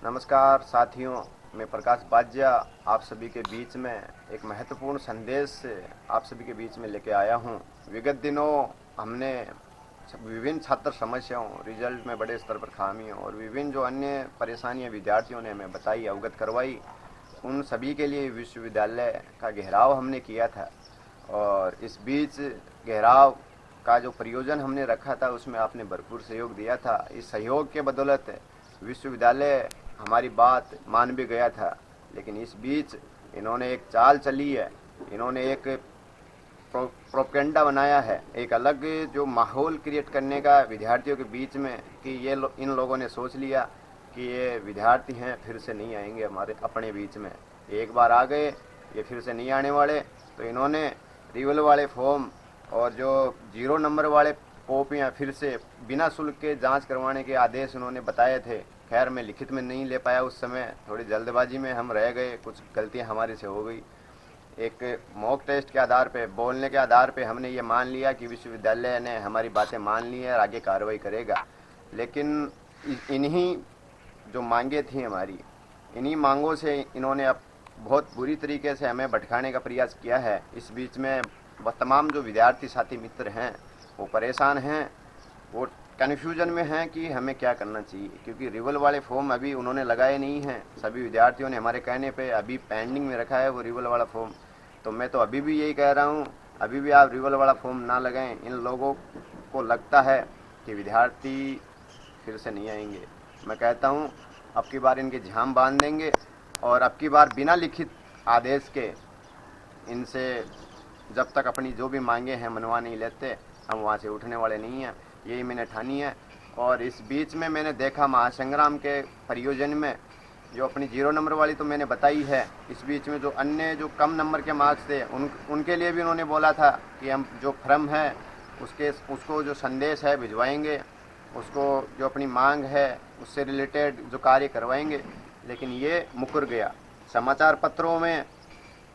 नमस्कार साथियों, मैं प्रकाश बाज्या आप सभी के बीच में एक महत्वपूर्ण संदेश से आप सभी के बीच में लेके आया हूं। विगत दिनों हमने विभिन्न छात्र समस्याओं, रिजल्ट में बड़े स्तर पर खामियों और विभिन्न जो अन्य परेशानियां विद्यार्थियों ने हमें बताई, अवगत करवाई, उन सभी के लिए विश्वविद्यालय का घेराव हमने किया था। और इस बीच घेराव का जो प्रयोजन हमने रखा था उसमें आपने भरपूर सहयोग दिया था। इस सहयोग के बदौलत विश्वविद्यालय हमारी बात मान भी गया था, लेकिन इस बीच इन्होंने एक चाल चली है। इन्होंने एक प्रोपेगेंडा बनाया है, एक अलग जो माहौल क्रिएट करने का विद्यार्थियों के बीच में, कि इन लोगों ने सोच लिया कि ये विद्यार्थी हैं, फिर से नहीं आएंगे हमारे अपने बीच में। एक बार आ गए, ये फिर से नहीं आने वाले। तो इन्होंने रिवल वाले फॉर्म और जो 0 नंबर वाले कॉपियाँ फिर से बिना शुल्क के जांच करवाने के आदेश उन्होंने बताए थे। खैर, मैं लिखित में नहीं ले पाया उस समय, थोड़ी जल्दबाजी में हम रह गए, कुछ गलतियां हमारे से हो गई। एक मॉक टेस्ट के आधार पे, बोलने के आधार पे हमने ये मान लिया कि विश्वविद्यालय ने हमारी बातें मान ली है और आगे कार्रवाई करेगा। लेकिन इन्हीं जो मांगे थी हमारी, इन्हीं मांगों से इन्होंने अब बहुत बुरी तरीके से हमें भटकाने का प्रयास किया है। इस बीच में तमाम जो विद्यार्थी साथी मित्र हैं वो परेशान हैं, वो कन्फ्यूजन में हैं कि हमें क्या करना चाहिए, क्योंकि रिवल वाले फॉर्म अभी उन्होंने लगाए नहीं हैं। सभी विद्यार्थियों ने हमारे कहने पे अभी पेंडिंग में रखा है वो रिवल वाला फॉर्म। तो मैं तो अभी भी यही कह रहा हूँ, अभी भी आप रिवल वाला फॉर्म ना लगाएं। इन लोगों को लगता है कि विद्यार्थी फिर से नहीं आएंगे। मैं कहता हूँ अब की बार इनके झाम बांध देंगे और अब की बार बिना लिखित आदेश के इनसे जब तक अपनी जो भी मांगे हैं मनवा नहीं लेते, हम वहाँ से उठने वाले नहीं हैं। यही मैंने ठानी है। और इस बीच में मैंने देखा महासंग्राम के परियोजन में जो अपनी 0 नंबर वाली तो मैंने बताई है, इस बीच में जो अन्य जो कम नंबर के मार्क्स थे उनके लिए भी उन्होंने बोला था कि हम जो फर्म है उसको जो संदेश है भिजवाएंगे, उसको जो अपनी मांग है उससे रिलेटेड जो कार्य करवाएंगे। लेकिन ये मुकर गया। समाचार पत्रों में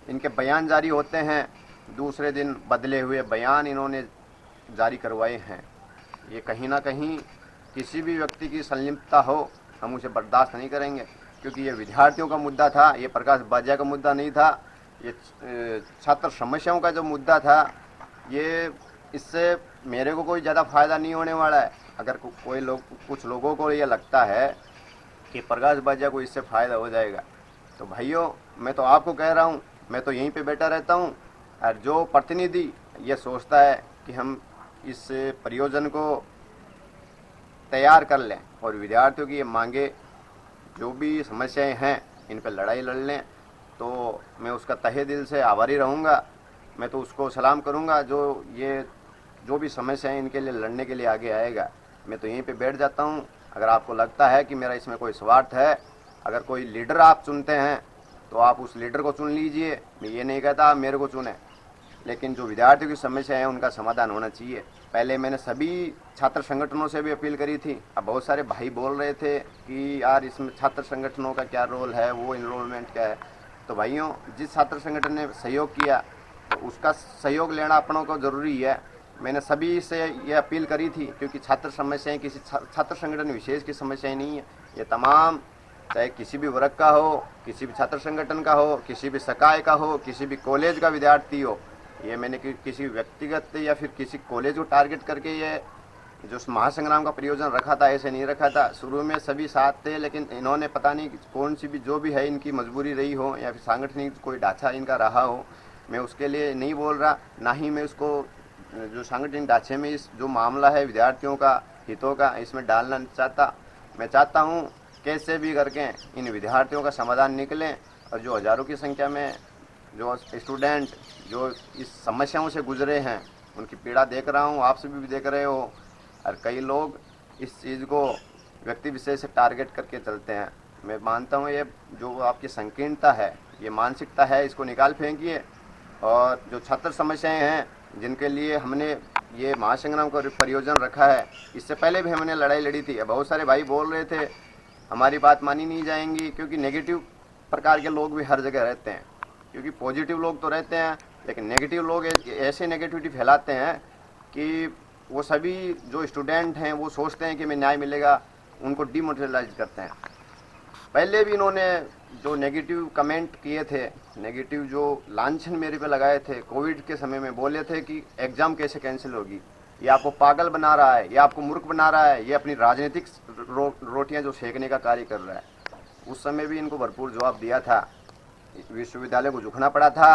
इनके बयान जारी होते हैं, दूसरे दिन बदले हुए बयान इन्होंने जारी करवाए हैं। ये कहीं ना कहीं किसी भी व्यक्ति की संलिप्तता हो, हम उसे बर्दाश्त नहीं करेंगे, क्योंकि ये विद्यार्थियों का मुद्दा था, ये प्रकाश बाजिया का मुद्दा नहीं था। ये छात्र समस्याओं का जो मुद्दा था, ये इससे मेरे को कोई ज़्यादा फ़ायदा नहीं होने वाला है। अगर कुछ लोगों को ये लगता है कि प्रकाश बाजिया को इससे फ़ायदा हो जाएगा, तो भाइयों मैं तो आपको कह रहा हूँ, मैं तो यहीं पे बैठा रहता हूँ। और जो प्रतिनिधि ये सोचता है कि हम इस प्रयोजन को तैयार कर लें और विद्यार्थियों की ये मांगे, जो भी समस्याएं हैं, इन पर लड़ाई लड़ लें, तो मैं उसका तहे दिल से आभारी रहूँगा। मैं तो उसको सलाम करूँगा जो भी समस्याएं इनके लिए लड़ने के लिए आगे आएगा। मैं तो यहीं पे बैठ जाता हूँ। अगर आपको लगता है कि मेरा इसमें कोई स्वार्थ है, अगर कोई लीडर आप चुनते हैं तो आप उस लीडर को चुन लीजिए। मैं ये नहीं कहता आप मेरे को चुनें, लेकिन जो विद्यार्थियों की समस्या है उनका समाधान होना चाहिए। पहले मैंने सभी छात्र संगठनों से भी अपील करी थी। अब बहुत सारे भाई बोल रहे थे कि यार इसमें छात्र संगठनों का क्या रोल है, वो इनरोलमेंट क्या है। तो भाइयों, जिस छात्र संगठन ने सहयोग किया तो उसका सहयोग लेना अपनों को ज़रूरी है। मैंने सभी से ये अपील करी थी, क्योंकि छात्र समस्याएं किसी छात्र संगठन विशेष की समस्याएं नहीं है। ये तमाम, चाहे किसी भी वर्ग का हो, किसी भी छात्र संगठन का हो, किसी भी सकाय का हो, किसी भी कॉलेज का विद्यार्थी हो, ये मैंने किसी व्यक्तिगत या फिर किसी कॉलेज को टारगेट करके ये जो महासंग्राम का प्रयोजन रखा था, ऐसे नहीं रखा था। शुरू में सभी साथ थे, लेकिन इन्होंने पता नहीं कौन सी भी जो भी है इनकी मजबूरी रही हो या फिर सांगठनिक कोई ढांचा इनका रहा हो, मैं उसके लिए नहीं बोल रहा, ना ही मैं उसको जो सांगठनिक ढांचे में इस जो मामला है विद्यार्थियों का हितों का, इसमें डालना नहीं चाहता। मैं चाहता हूँ कैसे भी करके इन विद्यार्थियों का समाधान निकले और जो हज़ारों की संख्या में जो स्टूडेंट जो इस समस्याओं से गुजरे हैं उनकी पीड़ा देख रहा हूँ, आप सभी भी देख रहे हो। और कई लोग इस चीज़ को व्यक्ति विशेष से टारगेट करके चलते हैं। मैं मानता हूँ ये जो आपकी संकीर्णता है, ये मानसिकता है, इसको निकाल फेंकिए। और जो छात्र समस्याएं हैं जिनके लिए हमने ये महासंग्राम का प्रयोजन रखा है, इससे पहले भी हमने लड़ाई लड़ी थी। बहुत सारे भाई बोल रहे थे हमारी बात मानी नहीं जाएंगी, क्योंकि नेगेटिव प्रकार के लोग भी हर जगह रहते हैं। क्योंकि पॉजिटिव लोग तो रहते हैं, लेकिन नेगेटिव लोग ऐसे नेगेटिविटी फैलाते हैं कि वो सभी जो स्टूडेंट हैं वो सोचते हैं कि मैं न्याय मिलेगा, उनको डीमोटिलाइज करते हैं। पहले भी इन्होंने जो नेगेटिव कमेंट किए थे, नेगेटिव जो लांछन मेरे पे लगाए थे, कोविड के समय में बोले थे कि एग्ज़ाम कैसे कैंसिल होगी, ये आपको पागल बना रहा है, ये आपको मूर्ख बना रहा है, ये अपनी राजनीतिक रोटियां जो सेकने का कार्य कर रहा है। उस समय भी इनको भरपूर जवाब दिया था, विश्वविद्यालय को झुकना पड़ा था,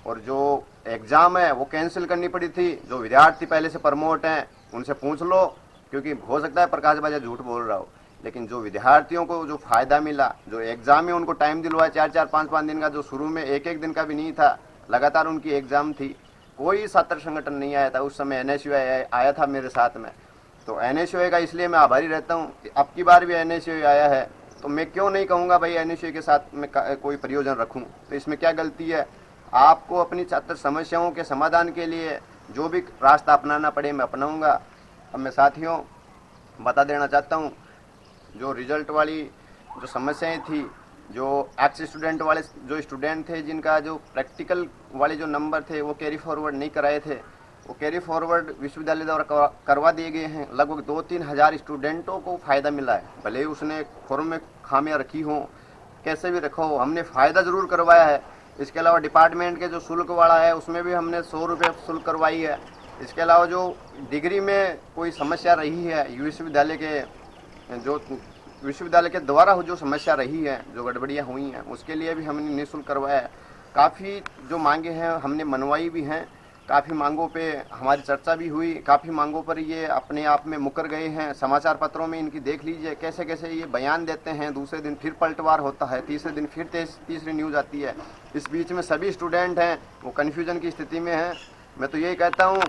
और जो एग्ज़ाम है वो कैंसिल करनी पड़ी थी। जो विद्यार्थी पहले से प्रमोट हैं उनसे पूछ लो, क्योंकि हो सकता है प्रकाश बाजा झूठ बोल रहा हो, लेकिन जो विद्यार्थियों को जो फ़ायदा मिला, जो एग्ज़ाम में उनको टाइम दिलवाया 4-4 5-5 दिन का, जो शुरू में एक एक दिन का भी नहीं था, लगातार उनकी एग्ज़ाम थी, कोई छात्र संगठन नहीं आया था। उस समय एनएसयूआई आया था मेरे साथ में, तो एनएसयूआई का इसलिए मैं आभारी रहता हूँ कि अब की बार भी एनएसयूआई आया है, तो मैं क्यों नहीं कहूँगा भाई एनएसयूआई के साथ में कोई प्रयोजन रखूँ। तो इसमें क्या गलती है? आपको अपनी छात्र समस्याओं के समाधान के लिए जो भी रास्ता अपनाना पड़े मैं अपनाऊँगा। अब मैं साथियों बता देना चाहता हूँ, जो रिजल्ट वाली जो समस्याएं थी, जो एक्स स्टूडेंट वाले जो स्टूडेंट थे जिनका जो प्रैक्टिकल वाले जो नंबर थे वो कैरी फॉरवर्ड नहीं कराए थे, वो कैरी फॉरवर्ड विश्वविद्यालय द्वारा करवा दिए गए हैं। लगभग 2-3 हज़ार स्टूडेंटों को फ़ायदा मिला है, भले ही उसने फॉर्म में खामियां रखी हों, कैसे भी रखो, हमने फ़ायदा ज़रूर करवाया है। इसके अलावा डिपार्टमेंट के जो शुल्क वाला है उसमें भी हमने 100 रुपये शुल्क करवाई है। इसके अलावा जो डिग्री में कोई समस्या रही है, विश्वविद्यालय के द्वारा जो समस्या रही है, जो गड़बड़ियाँ हुई हैं, उसके लिए भी हमने निःशुल्क करवाया है। काफ़ी जो मांगे हैं हमने मनवाई भी हैं, काफ़ी मांगों पे हमारी चर्चा भी हुई, काफ़ी मांगों पर ये अपने आप में मुकर गए हैं। समाचार पत्रों में इनकी देख लीजिए कैसे कैसे ये बयान देते हैं, दूसरे दिन फिर पलटवार होता है, तीसरे दिन फिर तीसरी न्यूज़ आती है। इस बीच में सभी स्टूडेंट हैं वो कन्फ्यूजन की स्थिति में हैं। मैं तो यही कहता हूँ,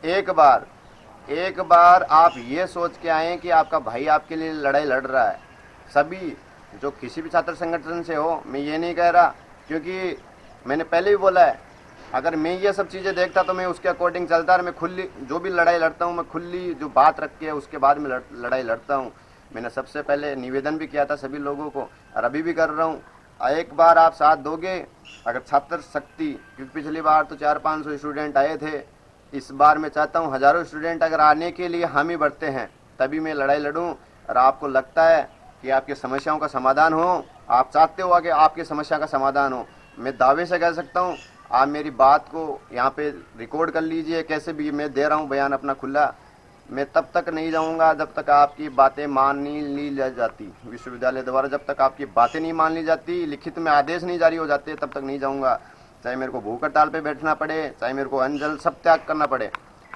एक बार आप ये सोच के आएँ कि आपका भाई आपके लिए लड़ाई लड़ रहा है। सभी जो किसी भी छात्र संगठन से हो, मैं ये नहीं कह रहा, क्योंकि मैंने पहले भी बोला है, अगर मैं ये सब चीज़ें देखता तो मैं उसके अकॉर्डिंग चलता, और मैं खुली जो भी लड़ाई लड़ता हूँ मैं खुली जो बात रख के उसके बाद में लड़ाई लड़ता हूँ। मैंने सबसे पहले निवेदन भी किया था सभी लोगों को, और अभी भी कर रहा हूँ, एक बार आप साथ दोगे अगर छात्र शक्ति, क्योंकि पिछली बार तो 400-500 स्टूडेंट आए थे, इस बार मैं चाहता हूँ हज़ारों स्टूडेंट अगर आने के लिए हामी भरते हैं तभी मैं लड़ाई लड़ूँ। और आपको लगता है कि आपकी समस्याओं का समाधान हो, आप चाहते हो कि आपकी समस्या का समाधान हो, मैं दावे से कह सकता हूँ, आप मेरी बात को यहाँ पे रिकॉर्ड कर लीजिए, कैसे भी मैं दे रहा हूँ बयान अपना खुला। मैं तब तक नहीं जाऊँगा जब तक आपकी बातें मान नहीं ली जाती, विश्वविद्यालय द्वारा जब तक आपकी बातें नहीं मान ली जाती, लिखित में आदेश नहीं जारी हो जाते, तब तक नहीं जाऊँगा। चाहे मेरे को भूख हड़ताल पे बैठना पड़े, चाहे मेरे को अन्न जल सब त्याग करना पड़े।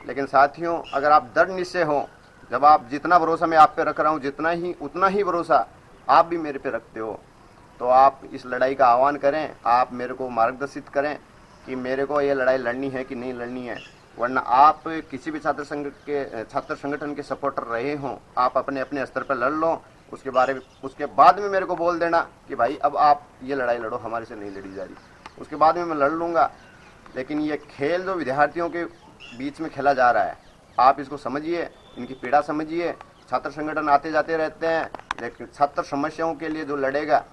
लेकिन साथियों, अगर आप दृढ़ निश्चय हो, जब आप जितना भरोसा मैं आप पे रख रहा हूँ, उतना ही भरोसा आप भी मेरे पे रखते हो, तो आप इस लड़ाई का आह्वान करें, आप मेरे को मार्गदर्शित करें कि मेरे को ये लड़ाई लड़नी है कि नहीं लड़नी है। वरना आप किसी भी छात्र संगठन के सपोर्टर रहे हों, आप अपने अपने स्तर पर लड़ लो, उसके बाद में मेरे को बोल देना कि भाई अब आप ये लड़ाई लड़ो, हमारे से नहीं लड़ी जा रही, उसके बाद में मैं लड़ लूँगा। लेकिन ये खेल जो विद्यार्थियों के बीच में खेला जा रहा है, आप इसको समझिए, इनकी पीड़ा समझिए। छात्र संगठन आते जाते रहते हैं, लेकिन छात्र समस्याओं के लिए जो लड़ेगा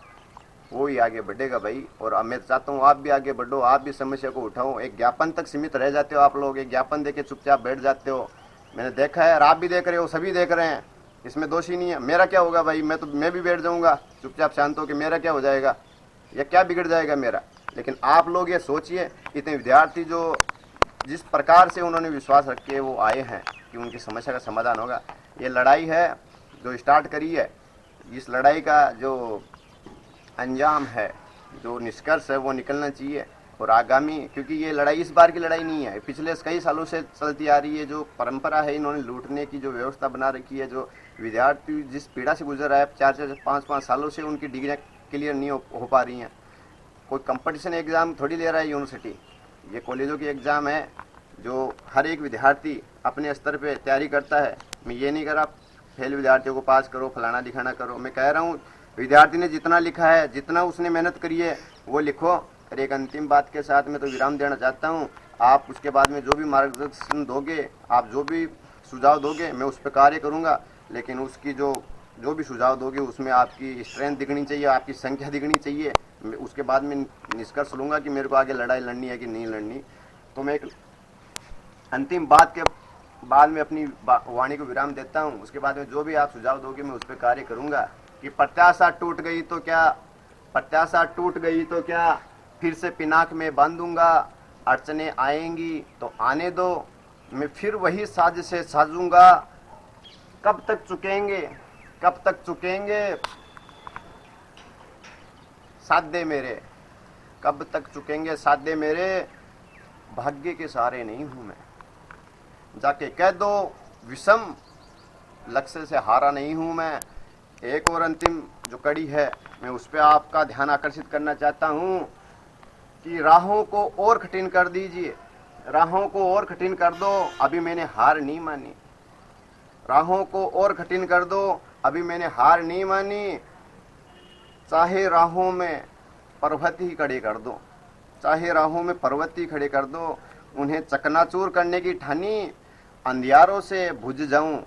वो ही आगे बढ़ेगा भाई। और मैं चाहता हूँ आप भी आगे बढ़ो, आप भी समस्या को उठाओ। एक ज्ञापन तक सीमित रह जाते हो आप लोग, एक ज्ञापन देके चुपचाप बैठ जाते हो, मैंने देखा है, और आप भी देख रहे हो, सभी देख रहे हैं, इसमें दोषी नहीं है। मेरा क्या होगा भाई, मैं भी बैठ जाऊँगा चुपचाप शांत हो के, मेरा क्या हो जाएगा या क्या बिगड़ जाएगा मेरा। लेकिन आप लोग ये सोचिए, इतने विद्यार्थी जो जिस प्रकार से उन्होंने विश्वास रख के वो आए हैं कि उनकी समस्या का समाधान होगा। ये लड़ाई है जो स्टार्ट करी है, इस लड़ाई का जो अंजाम है, जो निष्कर्ष है वो निकलना चाहिए। और आगामी, क्योंकि ये लड़ाई इस बार की लड़ाई नहीं है, पिछले कई सालों से चलती आ रही है जो परंपरा है, इन्होंने लूटने की जो व्यवस्था बना रखी है, जो विद्यार्थी जिस पीड़ा से गुजर रहा है 4-4 5-5 सालों से, उनकी डिग्रियाँ क्लियर नहीं हो पा रही हैं। कोई कंपटीशन एग्ज़ाम थोड़ी ले रहा है यूनिवर्सिटी, ये कॉलेजों की एग्ज़ाम है जो हर एक विद्यार्थी अपने स्तर पे तैयारी करता है। मैं ये नहीं कह रहा फेल विद्यार्थियों को पास करो, फलाना दिखाना करो, मैं कह रहा हूँ विद्यार्थी ने जितना लिखा है, जितना उसने मेहनत करी है वो लिखो। और एक अंतिम बात के साथ मैं तो विराम देना चाहता हूँ, आप उसके बाद में जो भी मार्गदर्शन दोगे, आप जो भी सुझाव दोगे, मैं उस पर कार्य करूँगा। लेकिन उसकी जो भी सुझाव दोगे उसमें आपकी स्ट्रेंथ दिखनी चाहिए, आपकी संख्या दिखनी चाहिए। उसके बाद में निष्कर्ष लूँगा कि मेरे को आगे लड़ाई लड़नी है कि नहीं लड़नी। तो मैं एक अंतिम बात के बाद में अपनी वाणी को विराम देता हूँ। उसके बाद में जो भी आप सुझाव दोगे मैं उस पर कार्य करूँगा। कि प्रत्याशा टूट गई तो क्या, प्रत्याशा टूट गई तो क्या, फिर से पिनाक में बांधूंगा, अड़चने आएंगी तो आने दो, मैं फिर वही साजिशें साजूंगा। कब तक चुकेंगे, कब तक चुकेंगे साधे मेरे, कब तक चुकेंगे साधे मेरे, भाग्य के सहारे नहीं हूं मैं। जाके कह दो विषम लक्ष्य से हारा नहीं हूं मैं। एक और अंतिम जो कड़ी है, मैं उस पर आपका ध्यान आकर्षित करना चाहता हूं कि राहों को और कठिन कर दीजिए, राहों को और कठिन कर दो, अभी मैंने हार नहीं मानी। राहों को और कठिन कर दो, अभी मैंने हार नहीं मानी। चाहे राहों में पर्वत ही खड़े कर दो, चाहे राहों में पर्वत ही खड़े कर दो, उन्हें चकनाचूर करने की ठानी। अंधियारों से बुझ जाऊं,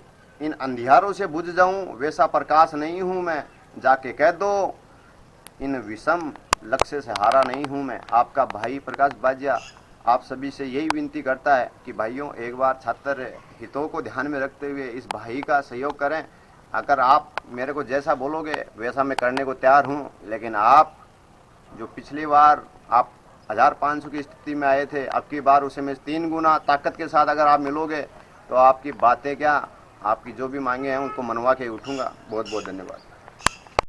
इन अंधियारों से बुझ जाऊं, वैसा प्रकाश नहीं हूं मैं। जाके कह दो इन विषम लक्ष्य से हारा नहीं हूं मैं। आपका भाई प्रकाश बाजिया आप सभी से यही विनती करता है कि भाइयों, एक बार छात्र हितों को ध्यान में रखते हुए इस भाई का सहयोग करें। अगर आप मेरे को जैसा बोलोगे वैसा मैं करने को तैयार हूँ, लेकिन आप जो पिछली बार आप 1500 की स्थिति में आए थे, अब की बार उसे मैं 3 गुना ताकत के साथ अगर आप मिलोगे तो आपकी बातें क्या, आपकी जो भी मांगे हैं उनको मनवा के उठूंगा। बहुत बहुत धन्यवाद।